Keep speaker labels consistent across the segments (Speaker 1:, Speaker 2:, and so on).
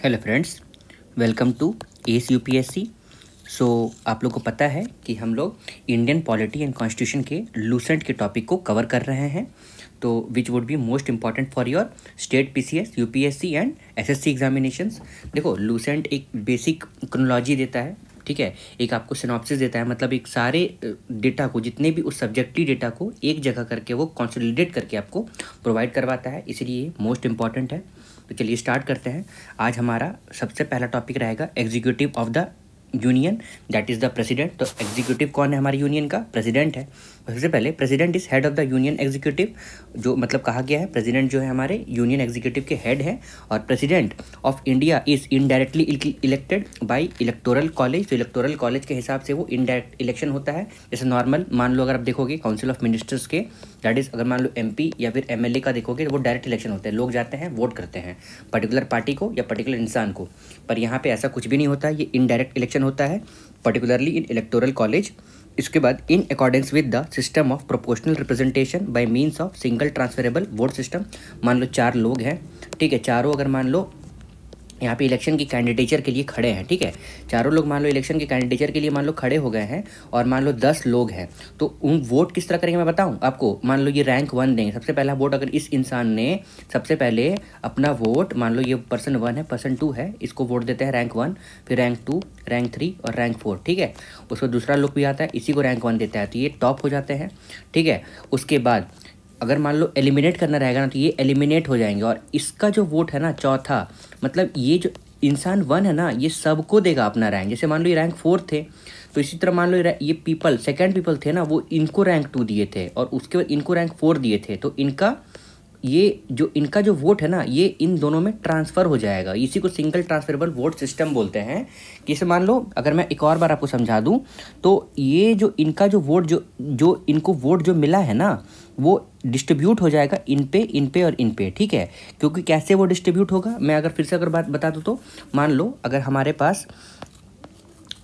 Speaker 1: Hello friends, welcome to S UPSC. So आप लोग को पता है कि हम लोग इंडियन पॉलिटी एंड कॉन्स्टिट्यूशन के लूसेंट के टॉपिक को कवर कर रहे हैं, तो which would be most important for your state PCS, UPSC and SSC examinations. देखो, लूसेंट एक बेसिक क्रोनोलॉजी देता है, ठीक है। एक आपको सिनॉप्सिस देता है, मतलब एक सारे डेटा को, जितने भी उस सब्जेक्टिव डेटा को एक जगह करके वो कंसोलिडेट करके आपको प्रोवाइड करवाता है, इसलिए मोस्ट इंपॉर्टेंट है। तो चलिए स्टार्ट करते हैं। आज हमारा सबसे पहला टॉपिक रहेगा executive of the union, that is the president. तो एग्जीक्यूटिव कौन है हमारे यूनियन का? प्रेसिडेंट है। सबसे पहले president is head of the union executive, जो मतलब कहा गया है प्रेसिडेंट जो है हमारे यूनियन एग्जीक्यूटिव के हेड है। और president of India is indirectly elected bye electoral college. तो इलेक्टोरल कॉलेज के हिसाब से वो इनडायरेक्ट इलेक्शन होता है। जैसे नॉर्मल मान लो, अगर आप देखोगे काउंसिल ऑफ मिनिस्टर्स के, दैट इज अगर मान लो एमपी या फिर एमएलए का देखोगे तो वो डायरेक्ट इलेक्शन होते हैं, लोग जाते हैं वोट करते हैं पर्टिकुलर पार्टी को या पर्टिकुलर इंसान को। पर यहाँ पे ऐसा कुछ भी नहीं होता है, ये इनडायरेक्ट इलेक्शन होता है पर्टिकुलरली इन इलेक्टोरल कॉलेज। इसके बाद in accordance with the system of proportional representation by means of single transferable vote system. मान लो 4 लोग हैं, ठीक है, चारों अगर मान लो यहाँ पे इलेक्शन की कैंडिडेचर के लिए खड़े हैं, ठीक है, चारों लोग मान लो इलेक्शन के कैंडिडेचर के लिए मान लो खड़े हो गए हैं, और मान लो 10 लोग हैं, तो उन वोट किस तरह करेंगे मैं बताऊं आपको। मान लो ये रैंक 1 देंगे, सबसे पहला वोट अगर इस इंसान ने सबसे पहले अपना वोट, मान लो ये पर्सन 1 है, पर्सन 2 है, इसको वोट देते हैं रैंक 1, फिर रैंक 2, रैंक 3 और रैंक 4, ठीक है। उसको दूसरा लोग भी आता है, इसी को रैंक 1 देता है, तो ये टॉप हो जाते हैं, ठीक है। उसके बाद अगर मान लो एलिमिनेट करना रहेगा ना, तो ये एलिमिनेट हो जाएंगे, और इसका जो वोट है ना चौथा, मतलब ये जो इंसान 1 है ना, ये सबको देगा अपना रैंक। जैसे मान लो ये रैंक 4 थे, तो इसी तरह मान लो ये पीपल सेकंड पीपल थे ना, वो इनको रैंक 2 दिए थे और उसके बाद इनको रैंक 4 दिए थे, तो इनका जो वोट है ना, ये इन दोनों में ट्रांसफ़र हो जाएगा। इसी को सिंगल ट्रांसफरेबल वोट सिस्टम बोलते हैं। कि जैसे मान लो, अगर मैं एक और बार आपको समझा दूं, तो ये जो इनका जो वोट जो इनको वोट जो मिला है ना, वो डिस्ट्रीब्यूट हो जाएगा इन पे और इन पे, ठीक है। क्योंकि कैसे वो डिस्ट्रीब्यूट होगा, मैं अगर फिर से अगर बात बता दूँ, तो मान लो अगर हमारे पास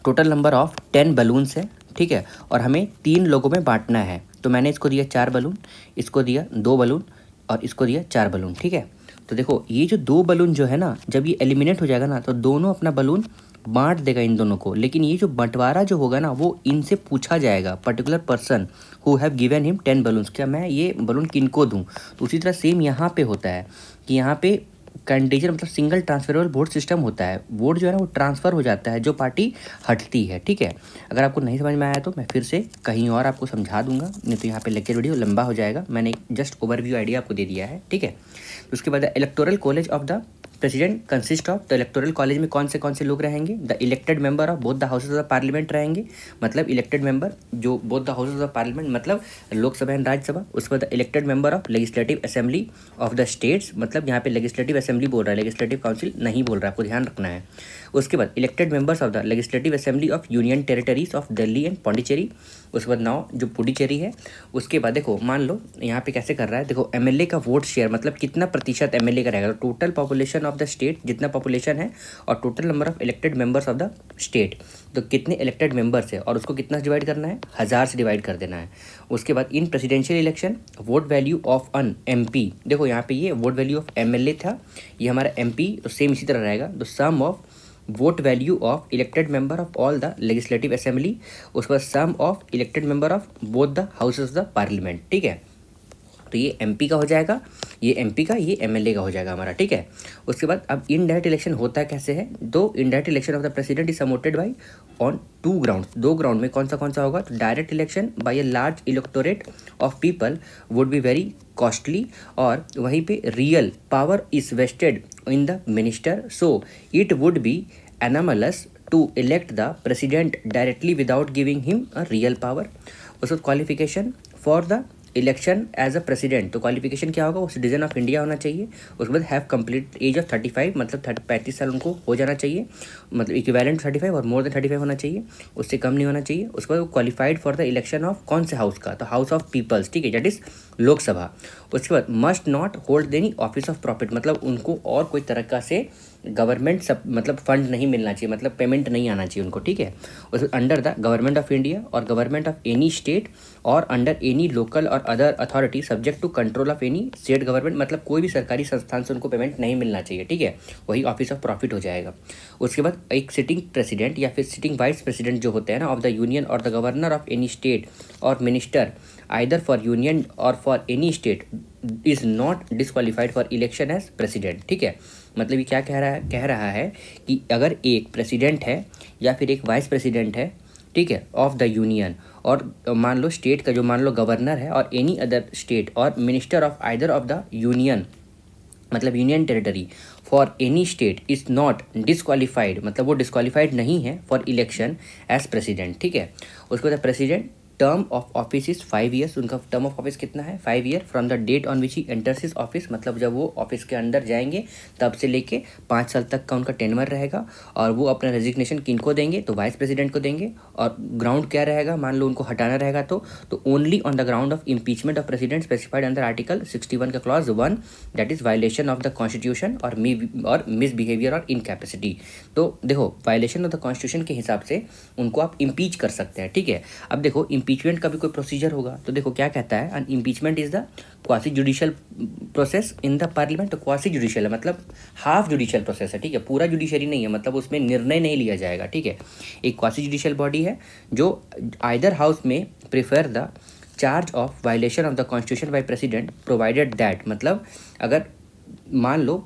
Speaker 1: टोटल नंबर ऑफ 10 बलून्स है, ठीक है, और हमें 3 लोगों में बांटना है, तो मैंने इसको दिया 4 बलून, इसको दिया 2 बलून और इसको दिया 4 बलून, ठीक है। तो देखो, ये जो 2 बलून जो है ना, जब ये एलिमिनेट हो जाएगा ना, तो दोनों अपना बलून बांट देगा इन दोनों को। लेकिन ये जो बंटवारा जो होगा ना, वो इनसे पूछा जाएगा, particular person who have given him 10 balloons, क्या मैं ये बलून किनको दूं। तो उसी तरह सेम यहाँ पे होता है कि यहाँ पे कैंडिडेट मतलब सिंगल ट्रांसफरेबल वोट सिस्टम होता है। वोट जो है ना, वो ट्रांसफ़र हो जाता है जो पार्टी हटती है, ठीक है। अगर आपको नहीं समझ में आया तो मैं फिर से कहीं और आपको समझा दूंगा, नहीं तो यहाँ पे लेक्चर वीडियो लंबा हो जाएगा। मैंने जस्ट ओवरव्यू आइडिया आपको दे दिया है, ठीक है। तो उसके बाद electoral college of the president consist of, तो इलेक्टोरल कॉलेज में कौन से लोग रहेंगे? The elected member of both the houses of parliament रहेंगे, मतलब इलेक्टेड मेंबर जो both the houses of parliament, मतलब लोकसभा एंड राज्यसभा। उसके बाद elected member of legislative assembly of the states, मतलब यहाँ पे लेजिस्लेटिव असेंबली बोल रहा है, लेजिस्लेटिव काउंसिल नहीं बोल रहा है, आपको ध्यान रखना है। उसके बाद elected members of the legislative assembly of union territories of Delhi and Pondicherry. उसके बाद नाउ जो पुडुचेरी है। उसके बाद देखो, मान लो यहाँ पे कैसे कर रहा है, देखो एमएलए का वोट शेयर, मतलब कितना प्रतिशत एमएलए का रहेगा, तो total population of the state, जितना पॉपुलेशन है, और total number of elected members of the state, तो कितने इलेक्टेड मेंबर्स है, और उसको कितना डिवाइड करना है, 1000 से डिवाइड कर देना है। उसके बाद in presidential election vote value of an MP, देखो यहाँ पे ये वोट वैल्यू ऑफ एमएलए था, ये हमारा एमपी, तो सेम इसी तरह रहेगा। तो sum of vote value of elected member of all the legislative assembly, उसके बाद sum of elected member of both the houses of the parliament, ठीक है। तो ये एमपी का हो जाएगा, ये एमपी का, ये एमएलए का हो जाएगा हमारा, ठीक है। उसके बाद अब इनडायरेक्ट इलेक्शन होता है कैसे है, तो indirect election of the president is supported by on 2 ground, 2 ground में कौन सा होगा, तो direct election by a large electorate of people would be very costly, और वहीं पे real power is vested in the minister, so it would be anomalous to elect the president directly without giving him a real power. उसका qualification for the election as a president, तो qualification क्या होगा, वो citizen of India होना चाहिए। उसके बाद have complete as of 35, मतलब 35 साल उनको हो जाना चाहिए, मतलब इक्विवेलेंट 35 और मोर देन 35 होना चाहिए, उससे कम नहीं होना चाहिए। उसके बाद वो qualified for the election of कौन से हाउस का, तो हाउस ऑफ पीपल्स, ठीक है, दैट इज लोकसभा। उसके बाद must not hold any office of profit, मतलब उनको और कोई तरीका से गवर्नमेंट सब मतलब फंड नहीं मिलना चाहिए, मतलब पेमेंट नहीं आना चाहिए उनको, ठीक है। उस under the government of India और गवर्नमेंट ऑफ एनी स्टेट और अंडर एनी लोकल और other authority subject to control of any state government, मतलब कोई भी सरकारी संस्थान से उनको पेमेंट नहीं मिलना चाहिए, ठीक है। वही ऑफिस ऑफ प्रॉफिट हो जाएगा। उसके बाद एक सिटिंग प्रेसिडेंट या फिर सिटिंग वाइस प्रेसिडेंट जो होते हैं ना ऑफ द यूनियन और the governor of any state और मिनिस्टर आइदर फॉर यूनियन और for any state is not disqualified for election as president, ठीक है। मतलब ये क्या कह रहा है कि अगर एक प्रेसिडेंट है या फिर एक वाइस प्रेसिडेंट है, ठीक है, ऑफ द यूनियन और मान लो स्टेट का जो मान लो गवर्नर है और एनी अदर स्टेट और minister of either of the union मतलब union territory for any state is not disqualified, मतलब वो डिस्क्वालीफाइड नहीं है फॉर इलेक्शन एज प्रेसिडेंट, ठीक है। उसके बाद president term of office is 5 years, उनका टर्म ऑफ ऑफिस कितना है 5 year from the date on which he enters his office, मतलब जब वो ऑफिस के अंदर जाएंगे तब से लेके 5 साल तक का उनका टेन्योर रहेगा। और वो अपना रेजिग्नेशन किनको देंगे तो वाइस प्रेसिडेंट को देंगे। और ग्राउंड क्या रहेगा, मान लो उनको हटाना रहेगा तो only on the ground of impeachment of president specified under article 61 का clause 1 that is violation of the constitution और मिसबिहेवियर और इनकैपेसिटी। तो देखो वायलेशन ऑफ द कॉन्स्टिट्यूशन के हिसाब से उनको आप इम्पीच कर सकते हैं, ठीक है। अब देखो इम्पीचमेंट का भी कोई प्रोसीजर होगा तो देखो क्या कहता है, an impeachment is the quasi judicial process in the parliament. तो क्वासी जुडिशियल है मतलब हाफ जुडिशियल प्रोसेस है, ठीक है, पूरा जुडिशरी नहीं है, मतलब उसमें निर्णय नहीं लिया जाएगा, ठीक है। एक क्वासी जुडिशियल बॉडी है जो आइदर हाउस में prefer the charge of violation of the constitution by president provided that, मतलब अगर मान लो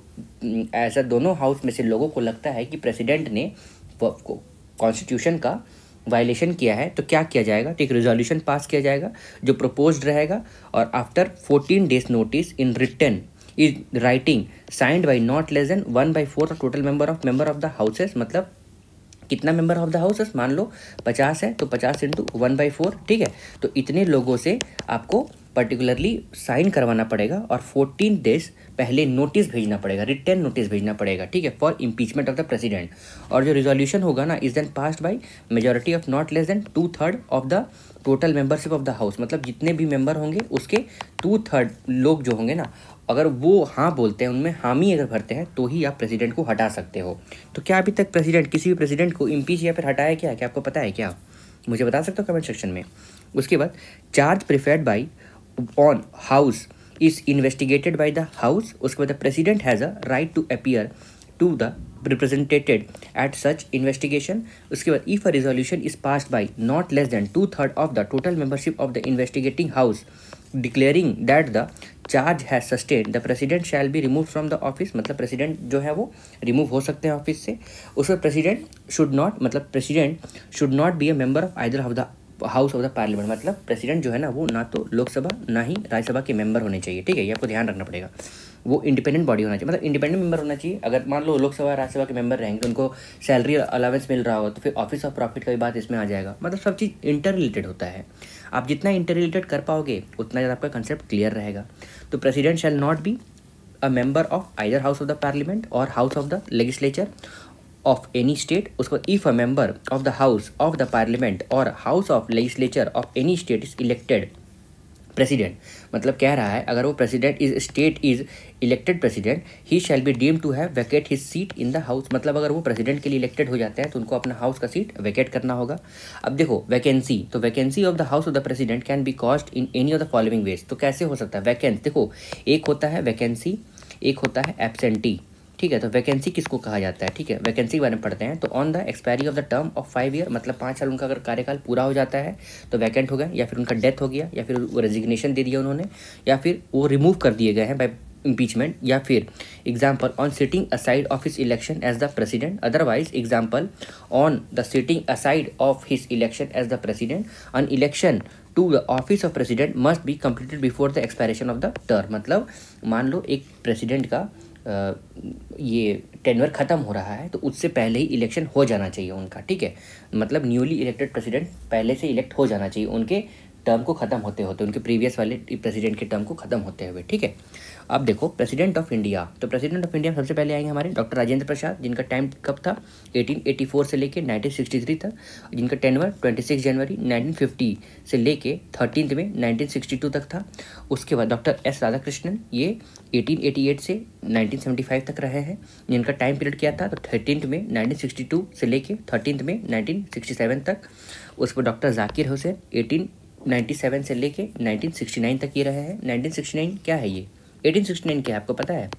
Speaker 1: ऐसा दोनों हाउस में से लोगों को लगता है कि प्रेसिडेंट ने कॉन्स्टिट्यूशन का वायलेशन किया है तो क्या किया जाएगा, तो एक रेजोल्यूशन पास किया जाएगा जो प्रपोज्ड रहेगा और after 14 days notice in written is writing signed by not less than 1/4 total member of the houses. मतलब कितना मेंबर ऑफ द हाउसेस, मान लो 50 है तो 50 इंटू 1/4, ठीक है। तो इतने लोगों से आपको पर्टिकुलरली साइन करवाना पड़ेगा और 14 डेज पहले नोटिस भेजना पड़ेगा, रिटर्न नोटिस भेजना पड़ेगा, ठीक है, for impeachment of the president. और जो रिजोल्यूशन होगा ना is then passed by majority of not less than 2/3 of the total membership of the house, मतलब जितने भी मेंबर होंगे उसके 2/3 लोग जो होंगे ना, अगर वो हाँ बोलते हैं, उनमें हामी अगर भरते हैं तो ही आप प्रेसिडेंट को हटा सकते हो। तो क्या अभी तक प्रेसिडेंट किसी भी प्रेसिडेंट को इम्पीच या फिर हटाया क्या आपको पता है क्या, मुझे बता सकते हो कमेंट सेक्शन में। उसके बाद charge preferred by on house is investigated by the house, उसके बाद the president has a right to appear to the represented at such investigation। उसके बाद if a resolution is passed by not less than 2/3 of the total membership of the investigating house declaring that the charge has sustained, the president shall be removed from the office, मतलब president जो है वो remove हो सकते हैं office से। उसमें president should not, मतलब president should not be a member of either of the house of the parliament, मतलब प्रेसिडेंट जो है ना वो ना तो लोकसभा ना ही राज्यसभा के मेंबर होने चाहिए, ठीक है, ये आपको ध्यान रखना पड़ेगा। वो इंडिपेंडेंट बॉडी होना चाहिए, मतलब इंडिपेंडेंट मेंबर होना चाहिए। अगर मान लो लोकसभा राज्यसभा के मेंबर रहेंगे तो उनको सैलरी अलावेंस मिल रहा हो तो फिर ऑफिस ऑफ प्रॉफिट का भी बात इसमें आ जाएगा। मतलब सब चीज़ इंटर रिलेटेड होता है, आप जितना इंटर रिलेटेड कर पाओगे उतना ज़्यादा आपका कंसेप्ट क्लियर रहेगा। तो president shall not be a member of either house of the parliament और house of the legislature of any state। उसको if a member of the house of the parliament or house of legislature of any state is elected president, मतलब कह रहा है अगर वो president is state is elected president he shall be deemed to have vacate his seat in the house, मतलब अगर वो president के लिए elected हो जाते हैं तो उनको अपना house का सीट vacate करना होगा। अब देखो vacancy, तो vacancy of the house of the president can be caused in any of the following ways। तो कैसे हो सकता है vacant, देखो एक होता है vacancy, एक होता है absentee, ठीक है। तो वैकेंसी किसको कहा जाता है, ठीक है, वैकेंसी के बारे में पढ़ते हैं। तो on the expiry of the term of 5 year, मतलब 5 साल उनका अगर कार्यकाल पूरा हो जाता है तो वैकेंट हो गए, या फिर उनका डेथ हो गया, या फिर वो रेजिग्नेशन दे दिया उन्होंने, या फिर वो रिमूव कर दिए गए हैं बाय इम्पीचमेंट, या फिर example on sitting aside of his election as the president, otherwise example on the sitting aside of his election as the president. On election to the office of president must be completed before the expiration of the term, मतलब मान लो एक president का ये tenure ख़त्म हो रहा है तो उससे पहले ही इलेक्शन हो जाना चाहिए उनका, ठीक है, मतलब न्यूली इलेक्टेड प्रेसिडेंट पहले से इलेक्ट हो जाना चाहिए उनके टर्म को ख़त्म होते होते, उनके प्रीवियस वाले प्रेसिडेंट के टर्म को ख़त्म होते हुए, ठीक है। अब देखो प्रेसिडेंट ऑफ इंडिया, तो प्रेसिडेंट ऑफ इंडिया सबसे पहले आएंगे हमारे डॉक्टर राजेंद्र प्रसाद, जिनका टाइम कब था 1884 से लेके 1963 तक, जिनका टेनवर 26 जनवरी 1950 से लेके 13 में 1962 तक था। उसके बाद डॉक्टर एस राधाकृष्णन, ये 1888 से 1975 तक रहे हैं, जिनका टाइम पीरियड क्या था, तो 13 में 1962 से लेके 13 में 1967 तक। उस पर डॉक्टर जाकिर हुसैन 1897 से लेके 1969 तक ये रहे हैं। 1969 क्या है ये, 1869 क्या है आपको पता है,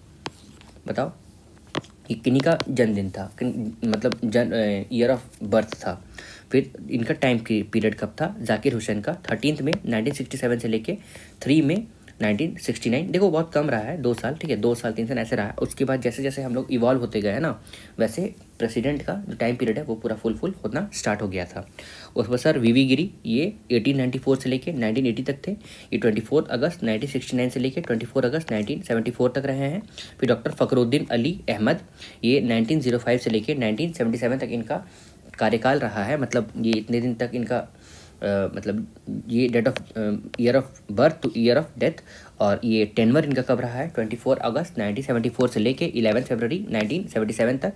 Speaker 1: बताओ। ये किन्हीं का जन्मदिन था, मतलब ईयर ऑफ बर्थ था। फिर इनका टाइम पीरियड कब था, जाकिर हुसैन का 13 में 1967 से लेके 3 में 1969। देखो बहुत कम रहा है, 2 साल, ठीक है, 2 साल 3 साल ऐसे रहा है। उसके बाद जैसे जैसे हम लोग इवॉल्व होते गए हैं ना, वैसे प्रेसिडेंट का जो टाइम पीरियड है वो पूरा फुल होना स्टार्ट हो गया था। उस पर सर वीवी गिरी, ये 1894 से लेके 1980 तक थे, ये 24 अगस्त 1969 से लेके 24 अगस्त 1974 तक रहे हैं। फिर डॉक्टर फ़खरुद्दीन अली अहमद, ये 1905 से लेके 1977 तक इनका कार्यकाल रहा है, मतलब ये इतने दिन तक इनका मतलब ये date of year of birth to year of death. और ये टेनवर इनका कब रहा है, 24 अगस्त 1974 से लेके 11 फरवरी 1977 तक।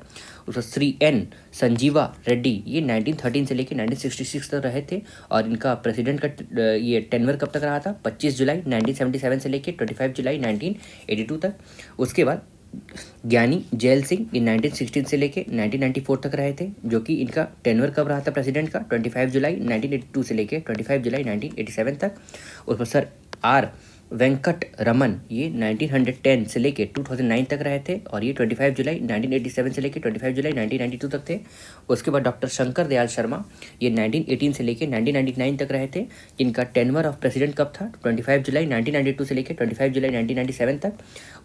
Speaker 1: उसका श्री एन संजीवा रेड्डी, ये 1913 से लेके 1966 तक रहे थे, और इनका प्रेसिडेंट का ये टेनवर कब तक रहा था, 25 जुलाई 1977 से लेके 25 जुलाई 1982 तक। उसके बाद ज्ञानी जैल सिंह, ये 1916 से लेके 1994 तक रहे थे, जो कि इनका टेनवर कब रहा था प्रेसिडेंट का, 25 जुलाई 1982 से लेके 25 जुलाई 1987 तक। उस पर सर आर वेंकट रमन, ये 1910 से लेके 2009 तक रहे थे, और ये 25 जुलाई 1987 से लेके 25 जुलाई 1992 तक थे। उसके बाद डॉक्टर शंकर दयाल शर्मा, ये 1918 से लेके 1999 तक रहे थे, जिनका टेनवर ऑफ प्रेसिडेंट कब था, 25 जुलाई 1992 से लेके 25 जुलाई 1997 तक।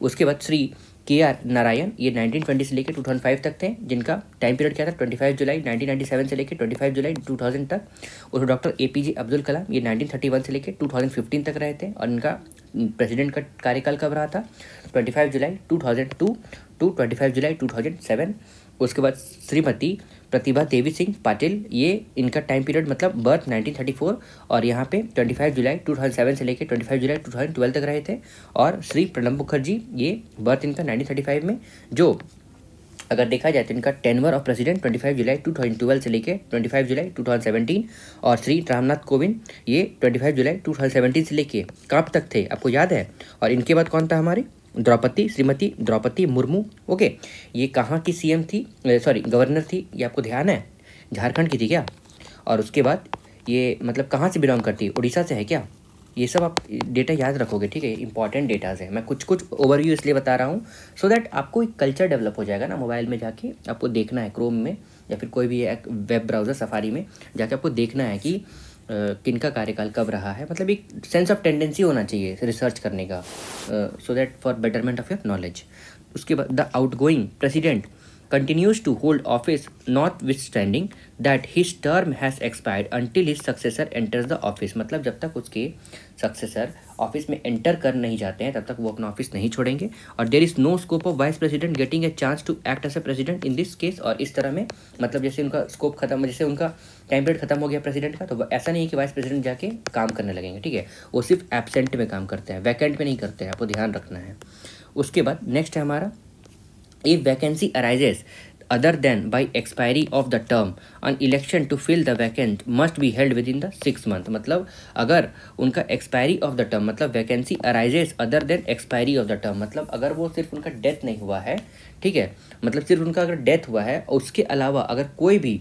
Speaker 1: उसके बाद श्री के.आर. नारायण, ये 1920 से लेके 2005 तक थे, जिनका टाइम पीरियड क्या था, 25 जुलाई 1997 से लेके 25 जुलाई 2000 तक। और डॉक्टर ए.पी.जे. अब्दुल कलाम, ये 1931 से लेके 2015 तक रहे थे, और इनका प्रेसिडेंट का कार्यकाल कब रहा था, 25 जुलाई 2002 टू 25 जुलाई 2007। उसके बाद श्रीमती प्रतिभा देवी सिंह पाटिल, ये इनका टाइम पीरियड मतलब बर्थ 1934, और यहाँ पे 25 जुलाई 2007 से लेके 25 जुलाई 2012 तक रहे थे। और श्री प्रणब मुखर्जी, ये बर्थ इनका 1935 में, जो अगर देखा जाए तो इनका टेनवर ऑफ प्रेसिडेंट 25 जुलाई 2012 से लेके 25 जुलाई 2017। और श्री रामनाथ कोविंद, ये 25 जुलाई 2017 से लेके कब तक थे आपको याद है। और इनके बाद कौन था हमारे, श्रीमती द्रौपदी मुर्मू, ओके, ये कहाँ की सीएम थी, सॉरी गवर्नर थी, ये आपको ध्यान है, झारखंड की थी क्या। और उसके बाद ये मतलब कहाँ से बिलोंग करती है, उड़ीसा से है क्या। ये सब आप डेटा याद रखोगे, ठीक है, इंपॉर्टेंट डेटाज है। मैं कुछ ओवरव्यू इसलिए बता रहा हूँ सो दैट आपको एक कल्चर डेवलप हो जाएगा ना, मोबाइल में जाके आपको देखना है, क्रोम में या फिर कोई भी एक वेब ब्राउज़र सफारी में जाके आपको देखना है कि किनका कार्यकाल कब रहा है, मतलब एक सेंस ऑफ टेंडेंसी होना चाहिए रिसर्च करने का, so that for betterment of your knowledge. उसके बाद the outgoing president continues to hold office notwithstanding that his term has expired until his successor enters the office। मतलब जब तक उसके सक्सेसर ऑफिस में एंटर कर नहीं जाते हैं तब तक वो अपना ऑफिस नहीं छोड़ेंगे। और there is no scope of vice president getting a chance to act as a president in this case. और इस तरह में मतलब जैसे उनका स्कोप खत्म, जैसे उनका टाइम पीरियड खत्म हो गया प्रेसिडेंट का, तो ऐसा नहीं है कि वाइस प्रेसिडेंट जाके काम करने लगेंगे, ठीक है, वो सिर्फ एब्सेंट में काम करते हैं, वैकेंट में नहीं करते हैं, आपको ध्यान रखना है। उसके बाद नेक्स्ट है हमारा, if vacancy arises other than by expiry of the term, an election to fill the vacant must be held within the 6 month। मतलब अगर उनका expiry of the term मतलब vacancy arises other than expiry of the term, मतलब अगर वो सिर्फ उनका death नहीं हुआ है, ठीक है, मतलब सिर्फ उनका अगर डेथ हुआ है, उसके अलावा अगर कोई भी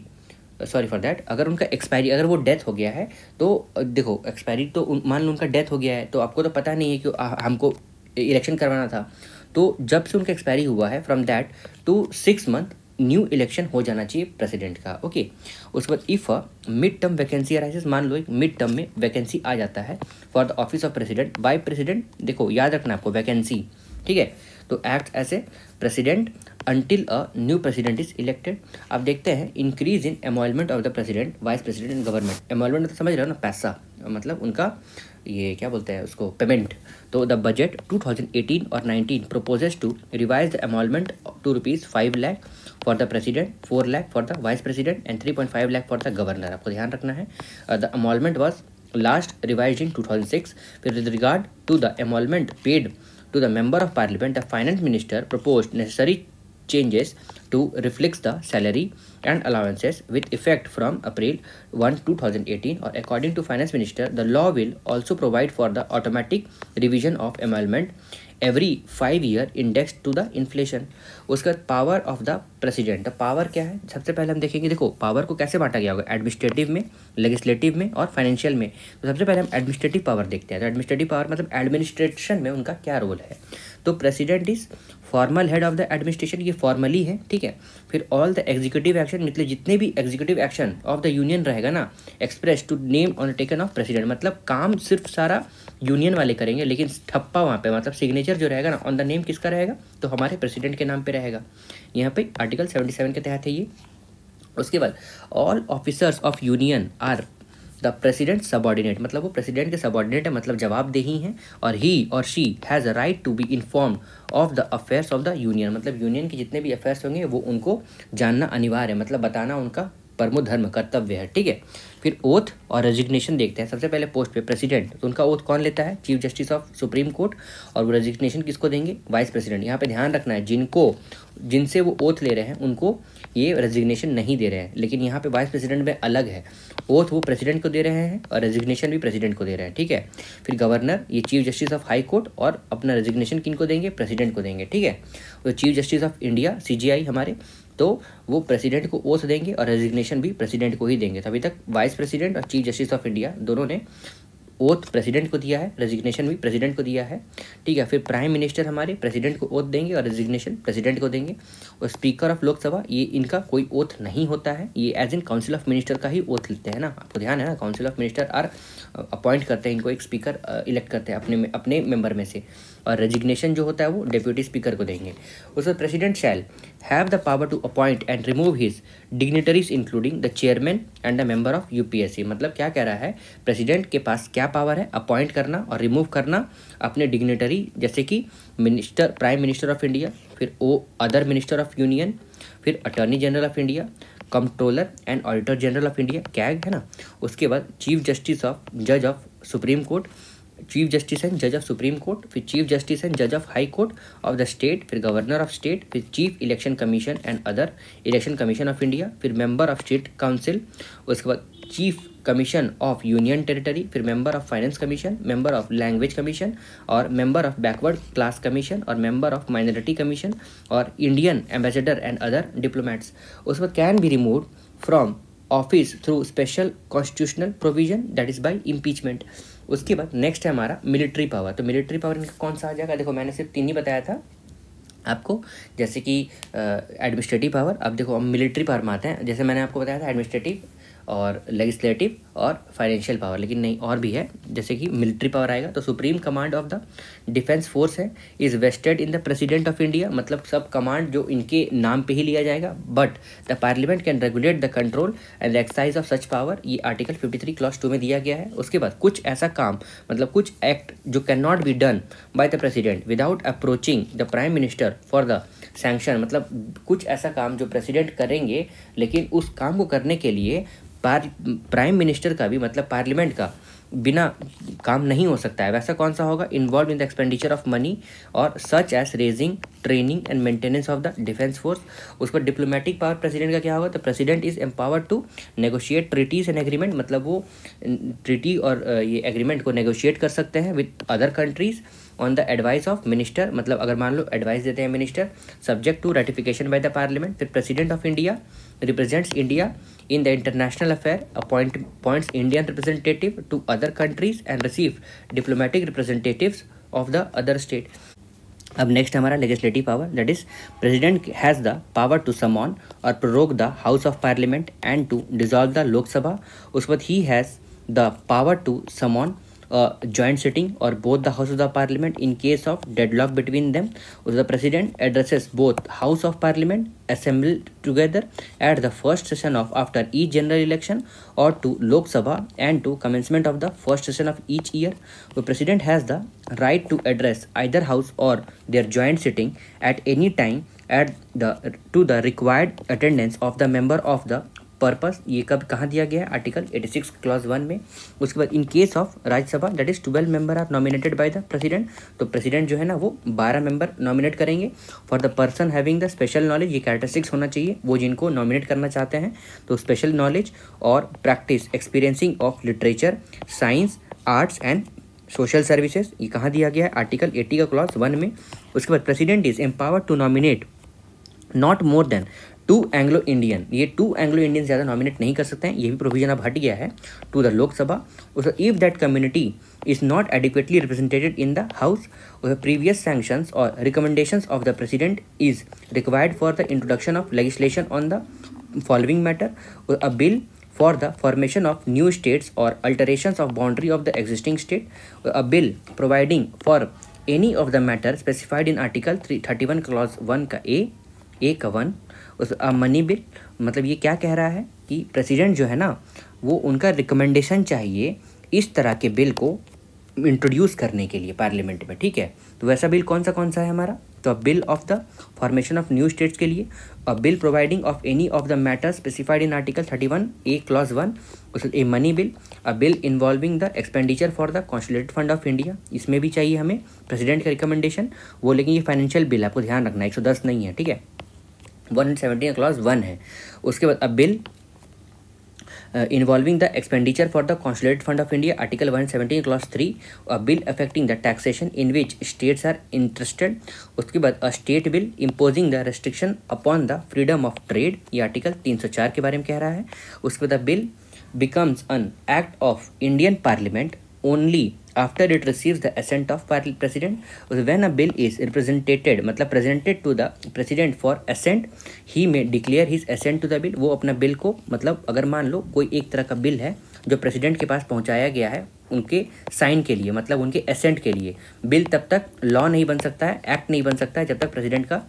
Speaker 1: सॉरी फॉर दैट, अगर उनका एक्सपायरी, अगर वो डेथ हो गया है तो देखो एक्सपायरी तो मान लो उनका डेथ हो गया है, तो आपको तो पता नहीं है कि हमको इलेक्शन करवाना था, तो जब से उनका एक्सपायरी हुआ है from that to 6 month new election हो जाना चाहिए प्रेसिडेंट का, ओके। उसके बाद if mid term vacancy arises, मान लो एक मिड टर्म में वैकेंसी आ जाता है for the office of president by president, देखो याद रखना आपको वैकेंसी, ठीक है, तो act as a president until a new president is elected। अब देखते हैं increase in emolument of the president, vice president and government. Emolument तो समझ रहे हो ना, पैसा, मतलब उनका ये क्या बोलते हैं उसको, पेमेंट। तो द बजट 2018 और 19 proposes to revise the emolument to ₹5 lakh for the president, 4 lakh for the vice president and 3.5 lakh for the governor। आपको ध्यान रखना है। The emolument was last revised in 2006. With regard to the emolument paid to the member of parliament, the finance minister proposed necessary changes to reflect the salary and allowances with effect from April 1, 2018, or according to finance minister, the law will also provide for the automatic revision of emolument every 5 year indexed to the inflation. उसका power of the president, the power क्या है सबसे पहले हम देखेंगे। देखो power को कैसे बांटा गया होगा, एडमिनिस्ट्रेटिव में, लेजिस्लेटिव में और फाइनेंशियल में। तो सबसे पहले हम एडमिनिस्ट्रेटिव पावर देखते हैं। तो एडमिनिस्ट्रेटिव पावर मतलब एडमिनिस्ट्रेशन में उनका क्या रोल है। तो president is formal head of the administration, ये फॉर्मली है, ठीक है। फिर ऑल द एग्जीक्यूटिव एक्शन, मतलब जितने भी executive action of the union रहेगा ना, express to name on taken of president, मतलब काम सिर्फ सारा यूनियन वाले करेंगे, लेकिन ठप्पा वहाँ पे मतलब सिग्नेचर जो रहेगा ना ऑन द नेम किसका रहेगा, तो हमारे प्रेसिडेंट के नाम पे रहेगा। यहाँ पे आर्टिकल 77 के तहत है ये। उसके बाद all officers of union are the president subordinate, मतलब वो प्रेसिडेंट के सबॉर्डिनेट है, मतलब जवाबदेही हैं। और he or she has a right to be informed of the affairs of the union, मतलब यूनियन के जितने भी अफेयर्स होंगे वो उनको जानना अनिवार्य है, मतलब बताना उनका परमो धर्म कर्तव्य है, ठीक है। फिर ओथ और रेजिग्नेशन देखते हैं। सबसे पहले पोस्ट पे प्रेसिडेंट, तो उनका ओथ कौन लेता है, chief justice of supreme court, और वो रेजिग्नेशन किसको देंगे, वाइस प्रेसिडेंट। यहाँ पे ध्यान रखना है जिनसे वो ओथ ले रहे हैं उनको ये रेजिग्नेशन नहीं दे रहे हैं, लेकिन यहाँ पे वाइस प्रेसिडेंट में अलग है, ओथ वो प्रेसिडेंट को दे रहे हैं और रेजिग्नेशन भी प्रेसिडेंट को दे रहे हैं, ठीक है। फिर गवर्नर, ये chief justice of high court, और अपना रेजिग्नेशन किनको देंगे, प्रेसिडेंट को देंगे, ठीक है। तो chief justice of India CJI हमारे, तो वो प्रेसिडेंट को ओथ देंगे और रेजिग्नेशन भी प्रेसिडेंट को ही देंगे। तो अभी तक वाइस प्रेसिडेंट और चीफ जस्टिस ऑफ इंडिया दोनों ने ओथ प्रेसिडेंट को दिया है, रेजिग्नेशन भी प्रेसिडेंट को दिया है, ठीक है। फिर प्राइम मिनिस्टर हमारे प्रेसिडेंट को ओथ देंगे और रेजिग्नेशन प्रेसिडेंट को देंगे। और स्पीकर ऑफ लोकसभा, ये इनका कोई ओथ नहीं होता है, ये as in council of minister का ही ओथ लेते हैं ना, आपको ध्यान है ना, council of minister are appoint करते हैं इनको, एक स्पीकर इलेक्ट करते हैं अपने मेंबर में से। और रेजिग्नेशन जो होता है वो डेप्यूटी स्पीकर को देंगे। उसमें president shall have the power to appoint and remove his dignitaries including the chairman and the member of UPSC, मतलब क्या कह रहा है, प्रेसिडेंट के पास क्या पावर है, अपॉइंट करना और रिमूव करना अपने डिग्निटरी, जैसे कि minister, prime minister of India, फिर अदर मिनिस्टर ऑफ यूनियन, फिर attorney general of India, controller and auditor general of India, CAG है ना। उसके बाद चीफ जस्टिस ऑफ जज of supreme court, chief justice and जज ऑफ सुप्रीम कोर्ट, फिर chief justice and जज of high court of the state, फिर governor of state, फिर chief election commission and other election commission of India, फिर member of state council, उसके बाद chief commission of union territory, फिर member of finance commission, member of language commission, और member of backward class commission, और member of minority commission, और Indian ambassador and other diplomats. उसके बाद can be removed from office through special constitutional provision, that is by impeachment. उसके बाद next है हमारा military power. तो मिलिट्री पावर इनका कौन सा आ जाएगा, देखो मैंने सिर्फ 3 ही बताया था आपको, जैसे कि एडमिनिस्ट्रेटिव पावर। अब देखो हम मिलिट्री पावर में आते हैं, जैसे मैंने आपको बताया था एडमिनिस्ट्रेटिव और लेजिस्लेटिव और फाइनेंशियल पावर, लेकिन नहीं और भी है, जैसे कि मिलिट्री पावर आएगा। तो supreme command of the defence force है is vested in the president of India, मतलब सब कमांड जो इनके नाम पे ही लिया जाएगा। But the parliament can regulate the control and the exercise of such power, ये आर्टिकल 53 क्लॉज 2 में दिया गया है। उसके बाद कुछ ऐसा काम, मतलब कुछ एक्ट जो can not be done by the president without approaching the prime minister for the sanction, मतलब कुछ ऐसा काम जो प्रेसिडेंट करेंगे, लेकिन उस काम को करने के लिए प्राइम मिनिस्टर का भी, मतलब पार्लियामेंट का बिना काम नहीं हो सकता है। वैसा कौन सा होगा, involve in the expenditure of money और such as raising, training and maintenance of the defence force. उस पर डिप्लोमेटिक पावर प्रेसिडेंट का क्या होगा, तो president is empowered to negotiate treaties and agreement, मतलब वो ट्रीटी और ये एग्रीमेंट को नेगोशिएट कर सकते हैं with other countries on the advice of minister, मतलब अगर मान लो एडवाइस देते हैं minister, subject to ratification by the parliament. फिर president of India represents India in the international affair, appoints Indian representative to other countries and receive diplomatic representatives of the other state. अब next हमारा legislative power, that is president has the power to summon और prorogue the house of parliament and to dissolve the Lok Sabha. उसके बाद he has the power to summon joint sitting or both the house of the parliament in case of deadlock between them. The president addresses both house of parliament assembled together at the first session of after each general election or to Lok Sabha and to commencement of the first session of each year. The president has the right to address either house or their joint sitting at any time at the to the required attendance of the member of the purpose, ये कब कहाँ दिया गया है, article 86 clause 1 में। उसके बाद in case of Rajya Sabha that is 12 member are nominated by the president, तो प्रेसिडेंट जो है ना वो 12 मेंबर नॉमिनेट करेंगे। For the person having the special knowledge, ये कैरेक्टरिस्टिक्स होना चाहिए वो जिनको नॉमिनेट करना चाहते हैं, तो स्पेशल नॉलेज और practice experiencing of literature, science, arts and social services, ये कहाँ दिया गया है, आर्टिकल 80 का क्लॉज 1 में। उसके बाद president is empowered to nominate not more than 2 Anglo Indian, ये 2 एंग्लो इंडियन ज़्यादा नॉमिनेट नहीं कर सकते हैं, ये भी प्रोविजन अब हट गया है, to the Lok Sabha. If that community is not adequately represented in the house, previous sanctions और recommendations of the president is required for the introduction of legislation on the following matter, a bill for the formation of new states or alterations of boundary of the existing state, a bill providing for any of the matter specified in article 31 clause 1 का ए का 1, उस money bill, मतलब ये क्या कह रहा है कि प्रेसिडेंट जो है ना वो उनका रिकमेंडेशन चाहिए इस तरह के बिल को इंट्रोड्यूस करने के लिए पार्लियामेंट में, ठीक है। तो वैसा बिल कौन सा है हमारा, तो bill of the formation of new states के लिए, अ bill providing of any of the matters specified in article 31 A clause 1, a money bill, a bill involving the expenditure for the consulate fund of India, इसमें भी चाहिए हमें president का recommendation वो, लेकिन ये फाइनेंशियल बिल आपको ध्यान रखना है, 110 नहीं है, ठीक है, 117 क्लॉज 1 है। उसके बाद अ bill involving the expenditure for the consulate fund of India, article 117 clause 3, a bill affecting the taxation in which states are interested। उसके बाद a state bill imposing the restriction upon the freedom of trade, ये article 304 के बारे में कह रहा है। उसके बाद bill becomes an act of Indian Parliament only after it receives the assent of president, when a bill is represented मतलब presented to the president for assent, he may declare his assent to the bill, वो अपना bill को, मतलब अगर मान लो कोई एक तरह का बिल है जो प्रेसिडेंट के पास पहुंचाया गया है उनके साइन के लिए, मतलब उनके एसेंट के लिए, बिल तब तक लॉ नहीं बन सकता है, एक्ट नहीं बन सकता है जब तक प्रेसिडेंट का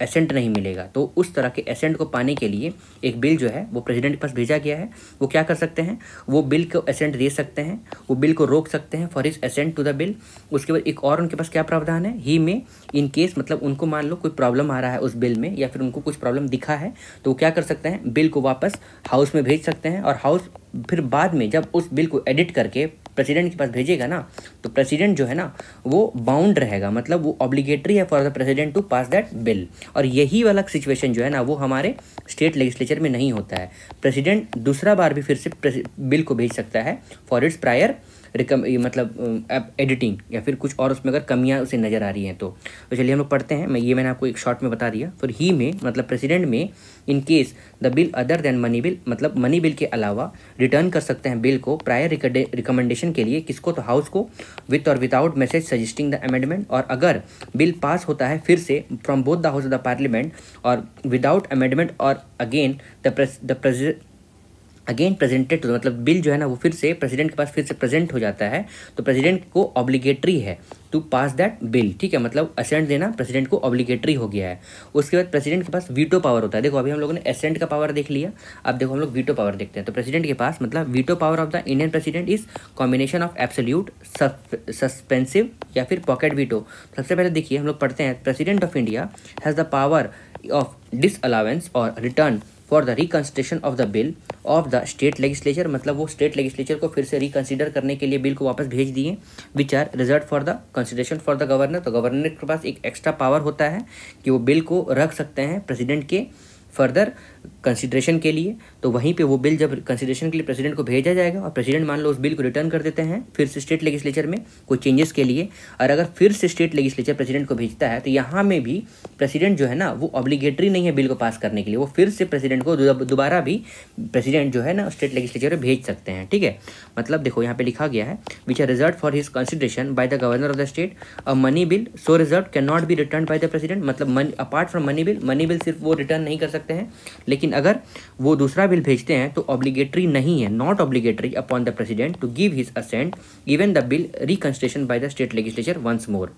Speaker 1: एसेंट नहीं मिलेगा। तो उस तरह के एसेंट को पाने के लिए एक बिल जो है वो प्रेसिडेंट के पास भेजा गया है, वो क्या कर सकते हैं, वो बिल को एसेंट दे सकते हैं, वो बिल को रोक सकते हैं for his assent to the bill. उसके बाद एक और उनके पास क्या प्रावधान है, ही में इन केस, मतलब उनको मान लो कोई प्रॉब्लम आ रहा है उस बिल में या फिर उनको कुछ प्रॉब्लम दिखा है तो वो क्या कर सकते हैं, बिल को वापस हाउस में भेज सकते हैं, और हाउस फिर बाद में जब उस बिल को एडिट करके प्रेसिडेंट के पास भेजेगा ना, तो प्रेसिडेंट जो है ना वो बाउंड रहेगा, मतलब वो ऑब्लिगेटरी है for the president to pass that bill. और यही वाला सिचुएशन जो है ना वो हमारे स्टेट लेजिस्लेचर में नहीं होता है, प्रेसिडेंट दूसरा बार भी फिर से बिल को भेज सकता है फॉर इट्स प्रायर मतलब एडिटिंग या फिर कुछ और उसमें अगर कमियां उसे नज़र आ रही हैं तो चलिए हम लोग पढ़ते हैं। मैंने आपको एक शॉर्ट में बता दिया। फिर ही में मतलब प्रेसिडेंट में in case the bill other than money bill, मतलब मनी बिल के अलावा रिटर्न कर सकते हैं बिल को प्रायर रिकमेंडेशन के लिए, किसको, तो हाउस को, विथ और without message suggesting the amendment. और अगर बिल पास होता है फिर से from both the house of the parliament और विदाउट अमेंडमेंट और अगेन प्रेजेंटेड टू, मतलब बिल जो है ना वो फिर से प्रेसिडेंट के पास फिर से प्रेजेंट हो जाता है, तो प्रेसिडेंट को ऑब्लिगेटरी है टू पास दैट बिल, ठीक है, मतलब असेंट देना प्रेसिडेंट को ऑब्लिगेटरी हो गया है। उसके बाद प्रेसिडेंट के पास वीटो पावर होता है। देखो अभी हम लोगों ने असेंट का पावर देख लिया, अब देखो हम लोग वीटो पावर देखते हैं। तो प्रेसिडेंट के पास मतलब veto power of the Indian president is combination of absolute, suspensive या फिर पॉकेट वीटो। सबसे पहले देखिए हम लोग पढ़ते हैं, president of India has the power of disallowance और return for the reconsideration of the bill of the state legislature, मतलब वो स्टेट लेजिस्लेचर को फिर से रिकंसिडर करने के लिए बिल को वापस भेज दिए, which are reserve for the consideration for the governor. तो गवर्नर के पास एक एक्स्ट्रा पावर होता है कि वो बिल को रख सकते हैं प्रेसिडेंट के फर्दर कंसिडरेशन के लिए। तो वहीं पे वो बिल जब कंसिडरेशन के लिए प्रेसिडेंट को भेजा जाएगा और प्रेसिडेंट मान लो उस बिल को रिटर्न कर देते हैं फिर से स्टेट लेजिस्लेचर में कोई चेंजेस के लिए, और अगर फिर से स्टेट लेजिस्लेचर प्रेसिडेंट को भेजता है तो यहाँ में भी प्रेसिडेंट जो है ना वो ऑब्लिगेटरी नहीं है बिल को पास करने के लिए, वो फिर से प्रेसिडेंट को दोबारा भी प्रेसिडेंट जो है ना स्टेट लेजिस्लेचर में भेज सकते हैं, ठीक है। मतलब देखो यहाँ पे लिखा गया है which are reserve for his consideration by the governor of the state, a money bill so reserve can not be return by the president, मतलब अपार्ट फ्रॉम मनी बिल सिर्फ वो रिटर्न नहीं कर सकते हैं, लेकिन अगर वो दूसरा बिल भेजते हैं तो ऑब्लिगेटरी नहीं है, not obligatory upon the president to give his assent even the bill reconsideration by the state legislature once more.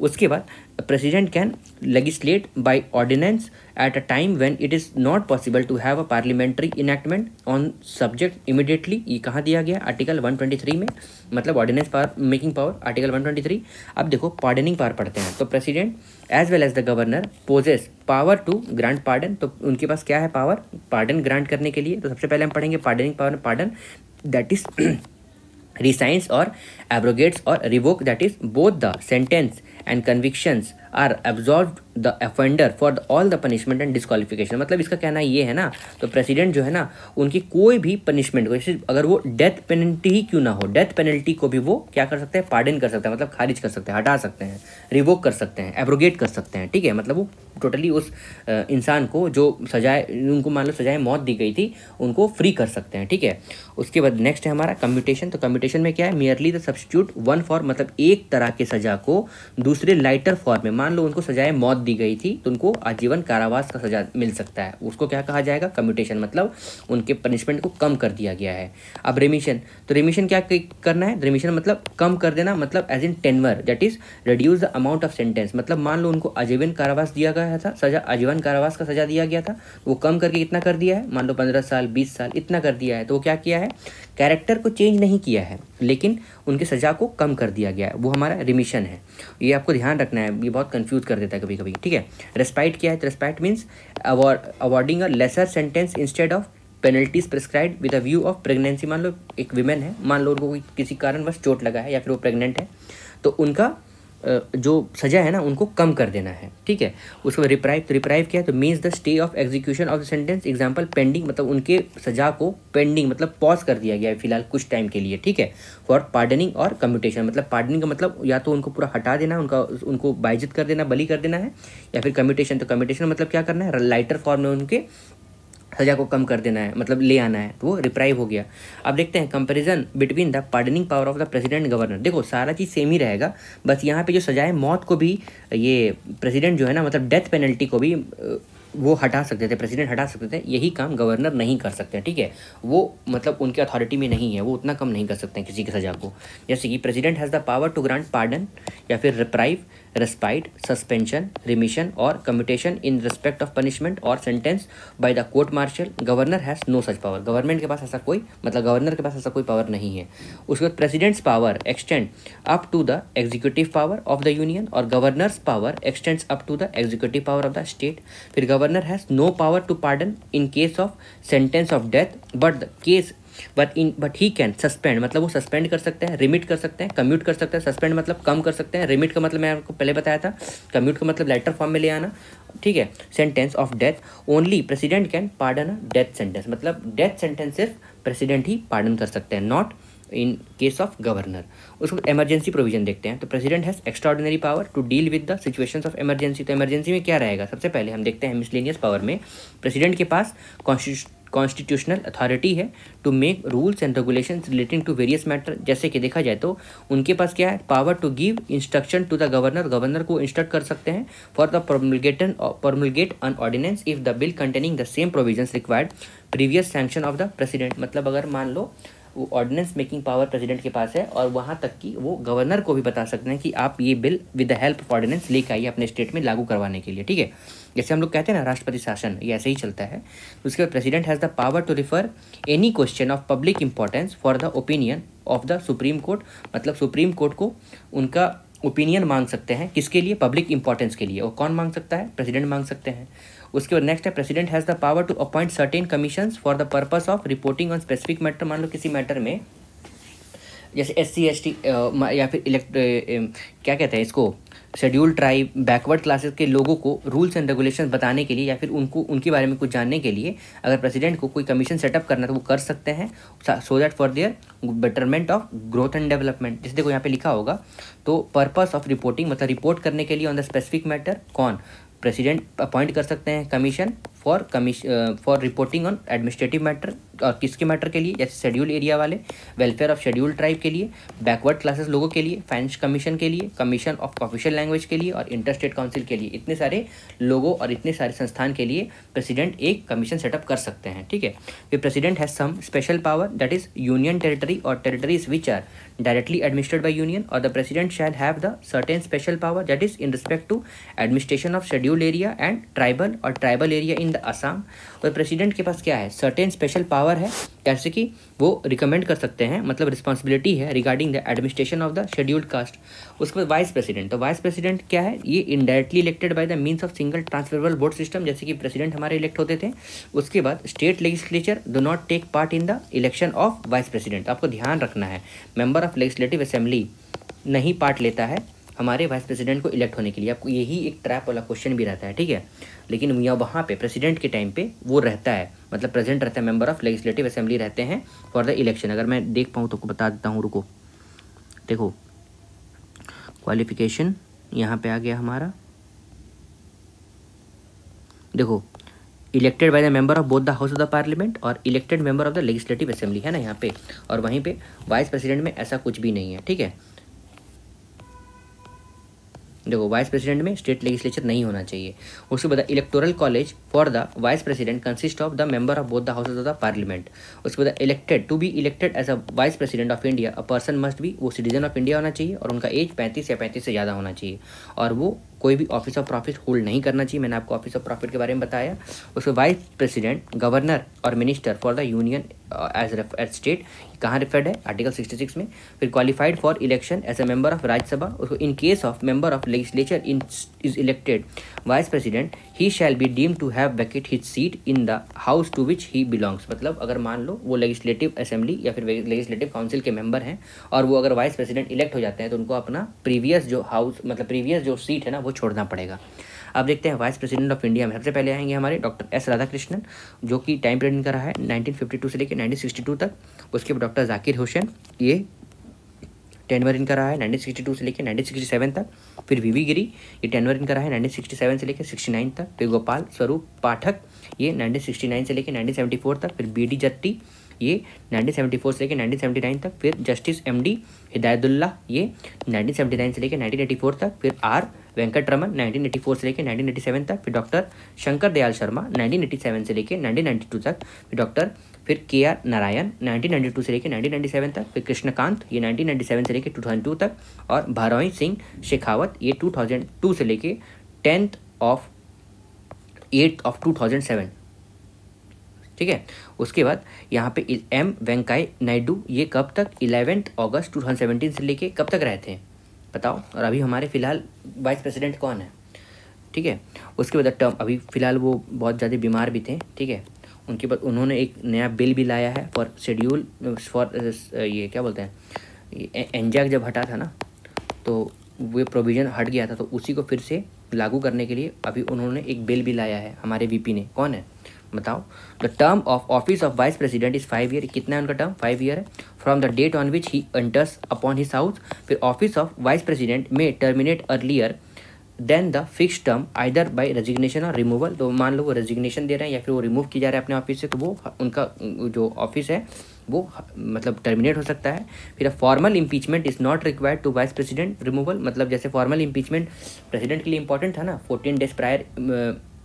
Speaker 1: उसके बाद president can legislate by ordinance at a time when it is not possible to have a parliamentary enactment on subject immediately। ये कहाँ दिया गया? Article 123 में, मतलब ordinance power making power article 123। अब देखो पार्डनिंग पावर पढ़ते हैं, तो president as well as the governor possess power to grant pardon. तो उनके पास क्या है पावर? पार्डन ग्रांट करने के लिए। तो सबसे पहले हम पढ़ेंगे pardoning power. Pardon that is resigns or abrogates or revoke, that is both the sentence and convictions are absolved the offender for all the punishment and disqualification। मतलब इसका कहना ये है ना, तो प्रेसिडेंट जो है ना उनकी कोई भी पनिशमेंट को, जैसे अगर वो डेथ पेनल्टी ही क्यों ना हो, डेथ पेनल्टी को भी वो क्या कर सकते हैं? पार्डन कर सकते हैं, मतलब खारिज कर सकते हैं, हटा सकते हैं, रिवोक कर सकते हैं, एब्रोगेट कर सकते हैं। ठीक है, मतलब वो टोटली उस इंसान को जो सजाए, उनको मान लो सजाए मौत दी गई थी, उनको फ्री कर सकते हैं। ठीक है, उसके बाद नेक्स्ट है हमारा कम्यूटेशन। तो कम्यूटेशन में क्या है? Merely the substitute one for, मतलब एक तरह के सजा को दूसरे लाइटर फॉर्म में, मान लो उनको सजाए मौत दी गई थी तो उनको आजीवन कारावास का सजा मिल सकता है, उसको क्या कहा जाएगा? कम्यूटेशन, मतलब उनके पनिशमेंट को कम कर दिया गया है। अब रेमिशन, तो रेमिशन क्या करना है? रेमिशन मतलब कम कर देना, मतलब as in tenure, that is reduce the amount of sentence. मतलब मान लो उनको आजीवन कारावास दिया गया था, सजा आजीवन कारावास का सजा दिया गया था, वो कम करके कितना कर दिया है? मान लो 15 साल 20 साल इतना कर दिया है। तो वो क्या किया है? कैरेक्टर को चेंज नहीं किया है, लेकिन उनके सजा को कम कर दिया गया है, वो हमारा रिमिशन है। ये आपको ध्यान रखना है, ये बहुत कंफ्यूज कर देता है कभी कभी। ठीक है, रेस्पाइट क्या है? तो respite means awarding a lesser sentence instead of penalties prescribed with a view of pregnancy. मान लो एक विमेन है, मान लो उनको किसी कारणवश चोट लगा है या फिर वो प्रेग्नेंट है, तो उनका जो सजा है ना उनको कम कर देना है। ठीक है, उसको रिप्राइव, तो रिप्राइव क्या है? तो means the stay of execution of the sentence, example pending, मतलब उनके सजा को पेंडिंग मतलब पॉज कर दिया गया है फिलहाल कुछ टाइम के लिए। ठीक है, फॉर पार्डनिंग और कम्यूटेशन, मतलब पार्डनिंग का मतलब या तो उनको पूरा हटा देना, उनको बाइज्जत कर देना, बली कर देना है, या फिर कम्यूटेशन, तो कम्यूटेशन मतलब क्या करना है? लाइटर फॉर्म में उनके सजा को कम कर देना है, मतलब ले आना है, तो वो रिप्राइव हो गया। अब देखते हैं comparison between the pardoning power of the president governor. देखो सारा चीज़ सेम ही रहेगा, बस यहाँ पे जो सजाए मौत को भी ये प्रेसिडेंट जो है ना, मतलब डेथ पेनल्टी को भी वो हटा सकते थे, प्रेसिडेंट हटा सकते थे, यही काम गवर्नर नहीं कर सकते। ठीक है, वो मतलब उनके अथॉरिटी में नहीं है, वो उतना कम नहीं कर सकते हैं किसी की सजा को। जैसे कि president has the power to grant pardon या फिर रिप्राइव, रेस्पाइट, सस्पेंशन, रिमिशन और commutation in respect of punishment और sentence by the court martial. Governor has no such power, government के पास ऐसा कोई, मतलब गवर्नर के पास ऐसा कोई पावर नहीं है। उसके बाद president's power extend up to the executive power of the union और governor's power extends up to the executive power of the state. फिर governor has no power to pardon in case of sentence of death but he can suspend, मतलब वो suspend कर सकते हैं, remit कर सकते हैं, कम्यूट कर सकते हैं। सस्पेंड मतलब कम कर सकते हैं, रिमिट का मतलब मैं आपको पहले बताया था, कम्यूट का मतलब लेटर फॉर्म में ले आना। ठीक है, sentence of death only president can pardon a death sentence, मतलब डेथ सेंटेंस सिर्फ प्रेसिडेंट ही पार्डन कर सकते हैं, not in case of governor. उसको इमरजेंसी प्रोविजन देखते हैं। तो president has extraordinary power to deal with the situations of emergency. तो इमरजेंसी में क्या रहेगा? सबसे पहले हम देखते हैं मिसलेनियस पावर में प्रेसिडेंट के पास कॉन्स्टिट्यूशनल अथॉरिटी है to make rules and regulations relating to various matter. जैसे कि देखा जाए तो उनके पास क्या है? Power to give instruction to the governor, governor को इंस्ट्रक्ट कर सकते हैं for the promulgate an ordinance if the bill containing the same provisions required previous sanction of the president. मतलब अगर मान लो वो ऑर्डिनेंस मेकिंग पावर प्रेसिडेंट के पास है और वहाँ तक कि वो गवर्नर को भी बता सकते हैं कि आप ये bill with the help of ordinance लेकर आइए अपने स्टेट में लागू करवाने के लिए। ठीक है, जैसे हम लोग कहते हैं ना राष्ट्रपति शासन, ये ऐसे ही चलता है। उसके बाद president has the power to refer any question of public importance for the opinion of the supreme court. मतलब सुप्रीम कोर्ट को उनका ओपिनियन मांग सकते हैं, किसके लिए? पब्लिक इंपॉर्टेंस के लिए। और कौन मांग सकता है? प्रेसिडेंट मांग सकते हैं। उसके बाद नेक्स्ट है president has the power to appoint certain commissions for the purpose of reporting on specific matter. मान लो किसी मैटर में जैसे SC ST या फिर क्या कहते हैं इसको, शेड्यूल ट्राइब, बैकवर्ड क्लासेस के लोगों को रूल्स एंड रेगुलेशंस बताने के लिए या फिर उनके बारे में कुछ जानने के लिए अगर प्रेसिडेंट को कोई कमीशन सेटअप करना तो वो कर सकते हैं, so that for their betterment of growth and development. जैसे देखो यहाँ पे लिखा होगा, तो पर्पस ऑफ रिपोर्टिंग मतलब रिपोर्ट करने के लिए ऑन द स्पेसिफिक मैटर, कौन? प्रेसिडेंट अपॉइंट कर सकते हैं commission for reporting on administrative matter, और किसके मैटर के लिए, जैसे शेड्यूल एरिया वाले, वेलफेयर ऑफ शेड्यूल ट्राइब के लिए, बैकवर्ड क्लासेस लोगों के लिए, फाइनेंस कमीशन के लिए, कमीशन ऑफ ऑफिशियल लैंग्वेज के लिए और इंटर स्टेट काउंसिल के लिए, इतने सारे लोगों और इतने सारे संस्थान के लिए प्रेसिडेंट एक कमीशन सेटअप कर सकते हैं। ठीक है, फिर president has some special power that is union territory और territories which are directly administered by union, or the president shall have the certain special power that is in respect to administration of scheduled area and tribal area in the Assam। और president के पास क्या है, certain special power है, जैसे कि वो recommend कर सकते हैं, मतलब रिस्पॉन्सिबिलिटी है regarding the administration of the scheduled caste. उसके बाद वाइस प्रेसिडेंट, तो वाइस प्रेसिडेंट क्या है, ये indirectly elected by the means of single transferable vote system, जैसे कि प्रेसिडेंट हमारे इलेक्ट होते थे। उसके बाद state legislature do not take part in the election of vice president. आपको ध्यान रखना है, मेंबर ऑफ लेजिस्लेटिव असेंबली नहीं पार्ट लेता है हमारे वाइस प्रेसिडेंट को इलेक्ट होने के लिए। आपको यही एक ट्रैप वाला क्वेश्चन भी रहता है, ठीक है, लेकिन वहाँ पे प्रेसिडेंट के टाइम पे वो रहता है, मतलब प्रेजेंट रहता है, मेंबर ऑफ लेजिस्लेटिव असेंबली रहते हैं फॉर द इलेक्शन। अगर मैं देख पाऊँ तो बता देता हूँ, रुको, देखो क्वालिफिकेशन यहाँ पे आ गया हमारा, देखो elected by the member of both the house of the parliament और elected member of the legislative assembly है ना यहाँ पे, और वहीं पे वाइस प्रेसिडेंट में ऐसा कुछ भी नहीं है। ठीक है, देखो वाइस प्रेसिडेंट में स्टेट लेजिस्लेचर नहीं होना चाहिए। उसके बाद electoral college for the vice president consist of the member of both the houses of the parliament. उसके बाद elected to be elected as a vice president of India a person must be, वो citizen of India होना चाहिए और उनका as 35 या 35 से ज़्यादा होना चाहिए, और वो कोई भी ऑफिस ऑफ प्रॉफिट होल्ड नहीं करना चाहिए। मैंने आपको ऑफिस ऑफ प्रॉफिट के बारे में बताया। उसके वाइस प्रेसिडेंट गवर्नर और minister for the union as state, कहाँ रिफर्ड है, आर्टिकल 66 में। फिर qualified for election as a member of Rajya Sabha. उसको in case of member of legislature is elected vice president, he shall be deem to have vacate his seat in the house to which he belongs. मतलब अगर मान लो वो legislative assembly या फिर legislative council के member हैं और वो अगर वाइस प्रेसिडेंट इलेक्ट हो जाते हैं तो उनको अपना प्रीवियस जो हाउस, मतलब प्रीवियस जो सीट है ना, वो छोड़ना पड़ेगा। अब देखते हैं वाइस प्रेसिडेंट ऑफ इंडिया में सबसे पहले आएंगे हमारे डॉक्टर एस राधाकृष्णन, जो कि टाइम पीरियड इनका रहा है 1952 से लेकर 1962 तक। उसके बाद डॉक्टर जाकिर हुसैन, ये टेनवर इनका रहा है 1962 से लेकर 1967 तक। फिर वीवी गिरी, ये टेनवर इनका रहा है 1967 से लेकर 69 तक। फिर गोपाल स्वरूप पाठक, ये 1969 से लेकर 1974 तक। फिर बी डी जट्टी, ये 1974 से लेकर 1979 तक। फिर जस्टिस एमडी हिदायतुल्लाह, ये 1979 से लेकर 1984 तक। फिर आर वेंकटरमन 1984 से लेकर 1987 तक। फिर डॉक्टर शंकर दयाल शर्मा 1987 से लेकर 1992 तक। फिर के आर नारायण 1992 से लेकर 1997 तक। फिर कृष्णकांत, ये 1997 से लेकर 2002 तक। और भरौई सिंह शेखावत, ये 2002 से लेकर 10th of 8th of 2007। ठीक है, उसके बाद यहाँ पे एम वेंकैया नायडू, ये कब तक, 11 अगस्त 2017 से लेके कब तक रहे थे बताओ। और अभी हमारे फिलहाल वाइस प्रेसिडेंट कौन है, ठीक है। उसके बाद टर्म, अभी फिलहाल वो बहुत ज़्यादा बीमार भी थे, ठीक है। उनके बाद उन्होंने एक नया बिल भी लाया है फॉर शेड्यूल, फॉर ये क्या बोलते हैं, एनजैक जब हटा था ना तो वो प्रोविज़न हट गया था, तो उसी को फिर से लागू करने के लिए अभी उन्होंने एक बिल भी लाया है हमारे वीपी ने। कौन है बताओ। The term of office of vice president is 5 year. कितना है उनका टर्म, 5 ईयर है, from the date on which he enters upon his house. फिर ऑफिस ऑफ वाइस प्रेसिडेंट में terminate earlier than the fix term either by resignation or removal. तो मान लो वो resignation दे रहे हैं या फिर वो रिमूव किया जा रहा है अपने ऑफिस से, तो वो उनका जो ऑफिस है वो मतलब टर्मिनेट हो सकता है। फिर formal impeachment is not required to vice president removal. मतलब जैसे फॉर्मल इम्पीचमेंट प्रेसिडेंट के लिए इंपॉर्टेंट था ना, 14 डेज प्रायर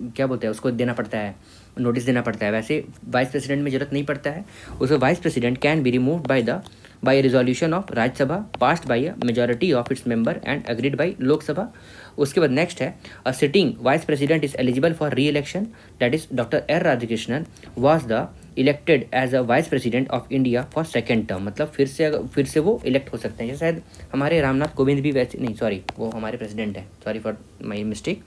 Speaker 1: क्या बोलते हैं उसको देना पड़ता है, नोटिस देना पड़ता है, वैसे वाइस प्रेसिडेंट में जरूरत नहीं पड़ता है। उसको vice president can be removed by resolution of Rajya Sabha passed by a majority of its member and agreed by Lok Sabha. उसके बाद नेक्स्ट है a sitting vice president is eligible for reelection, that is doctor R Radhakrishnan was the elected as a vice president of India for second term. मतलब फिर से वो elect हो सकते हैं, जैसे शायद हमारे रामनाथ कोविंद भी वैसे नहीं, सॉरी वो हमारे प्रेसिडेंट है, सॉरी फॉर माई मिस्टेक।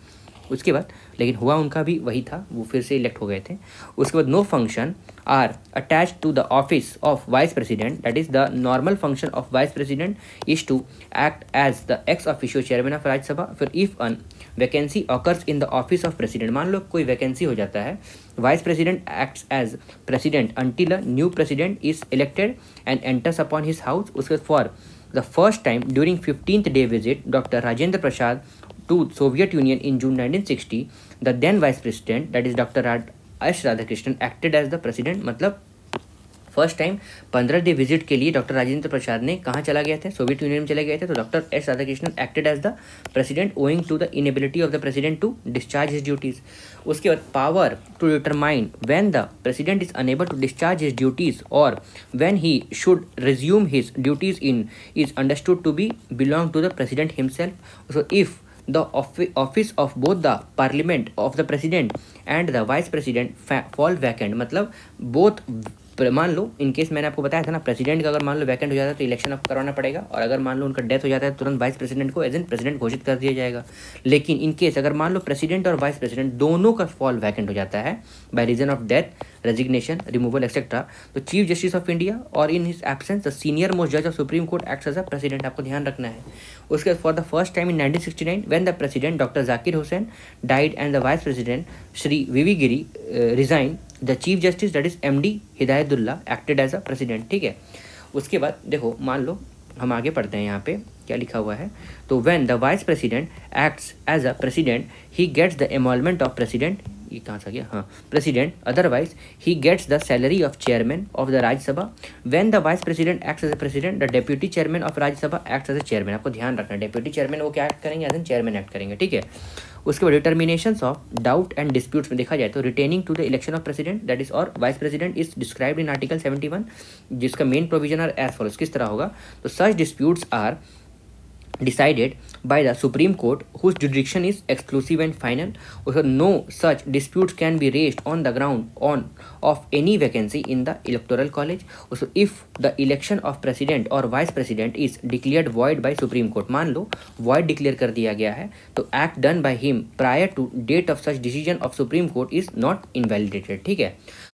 Speaker 1: उसके बाद लेकिन हुआ उनका भी वही था, वो फिर से इलेक्ट हो गए थे। उसके बाद no function are attach to the office of vice president, that is the normal function of vice president is to act as the ex officio chairman of Rajya Sabha. फिर if an vacancy occurs in the office of president, मान लो कोई vacancy हो जाता है, vice president acts as president until a new president is elected and enters upon his house. उसके for the first time during 15th day visit doctor Rajendra Prasad to Soviet Union in June 1960, the then Vice President, that is Dr. S. Radhakrishnan, acted as the President. मतलब first time 15 day visit के लिए doctor Rajendra Prasad ने कहाँ चला गया थे, Soviet union में चले गए थे. तो doctor S Radhakrishnan acted as the president owing to the inability of the president to discharge his duties. उसके बाद power to determine when the president is unable to discharge his duties और when he should resume his duties in is understood to be belong to the president himself. So if the office of both the parliament of the president and the vice president fall vacant, मतलब both, मान लो in case मैंने आपको बताया था ना, president का अगर मान लो वैकेंट हो जाता है तो इलेक्शन अब करवाना पड़ेगा, और अगर मान लो उनका डेथ हो जाता है तुरंत वाइस प्रेसिडेंट को एज एन प्रेसिडेंट घोषित कर दिया जाएगा. लेकिन इन केस अगर मान लो प्रेसिडेंट और वाइस प्रेसिडेंट दोनों का फॉल वैकेंट हो जाता है by reason of death, resignation, removal etcetera, तो चीफ जस्टिस ऑफ इंडिया और in his absence the senior most जज of supreme court acts as a president. आपको ध्यान रखना है. उसके बाद for the first time in 1969 when the president doctor Zakir Hussain died and the vice president Shri V V Giri resign, the chief justice that is MD Hidayatullah acted as a president. ठीक है. उसके बाद देखो मान लो हम आगे पढ़ते हैं, यहाँ पे क्या लिखा हुआ है. तो when the vice president acts as a president he gets the emolument of president, ये कहाँ से गया, हाँ, president, otherwise he gets the salary of chairman of the Rajya Sabha. When the vice president acts as a president the deputy chairman of Rajya Sabha acts as a chairman. आपको ध्यान रखना है, deputy chairman वो क्या एक्ट करेंगे, एज एन चेयरमैन एक्ट करेंगे. ठीक है. उसके बाद determinations of doubt and disputes में देखा जाए तो retaining to the election of president that is और vice president is described in article 71, जिसका main provision are as follows. किस तरह होगा, तो such disputes are decided by the Supreme Court whose jurisdiction is exclusive and final. Also, no such disputes can be raised on the ground of any vacancy in the electoral college. Also, if the election of president or vice president is declared void by Supreme Court, मान लो void declare कर दिया गया है, तो act done by him prior to date of such decision of Supreme Court is not invalidated. ठीक है.